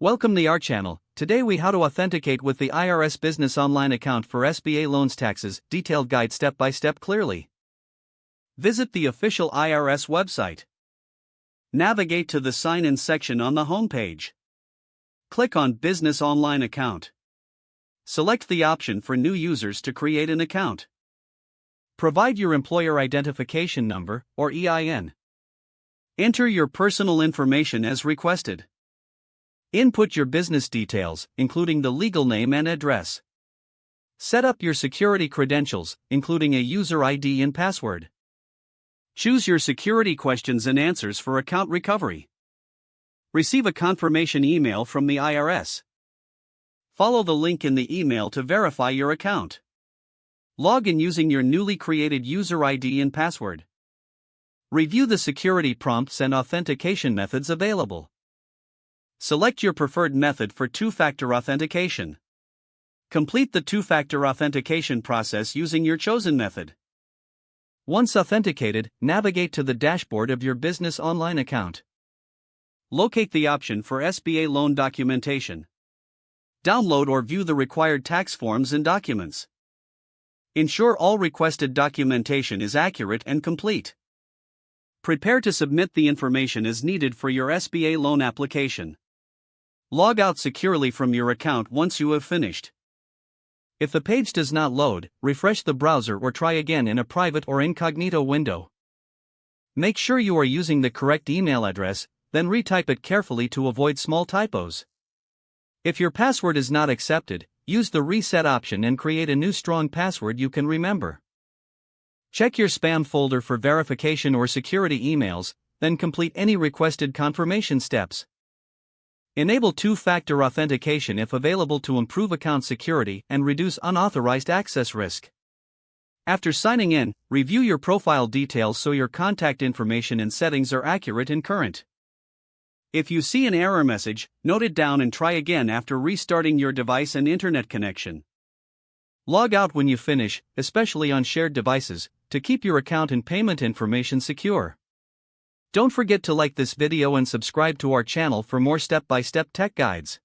Welcome to our channel. Today we how to authenticate with the IRS Business Online Account for SBA loans taxes, detailed guide step by step clearly. Visit the official IRS website. Navigate to the Sign In section on the home page. Click on Business Online Account. Select the option for new users to create an account. Provide your employer identification number, or EIN. Enter your personal information as requested. Input your business details, including the legal name and address. Set up your security credentials, including a user ID and password. Choose your security questions and answers for account recovery. Receive a confirmation email from the IRS. Follow the link in the email to verify your account. Log in using your newly created user ID and password. Review the security prompts and authentication methods available. Select your preferred method for two-factor authentication. Complete the two-factor authentication process using your chosen method. Once authenticated, navigate to the dashboard of your business online account. Locate the option for SBA loan documentation. Download or view the required tax forms and documents. Ensure all requested documentation is accurate and complete. Prepare to submit the information as needed for your SBA loan application. Log out securely from your account once you have finished. If the page does not load, refresh the browser or try again in a private or incognito window. Make sure you are using the correct email address, then retype it carefully to avoid small typos. If your password is not accepted, use the reset option and create a new strong password you can remember. Check your spam folder for verification or security emails, then complete any requested confirmation steps. Enable two-factor authentication if available to improve account security and reduce unauthorized access risk. After signing in, review your profile details so your contact information and settings are accurate and current. If you see an error message, note it down and try again after restarting your device and internet connection. Log out when you finish, especially on shared devices, to keep your account and payment information secure. Don't forget to like this video and subscribe to our channel for more step-by-step tech guides.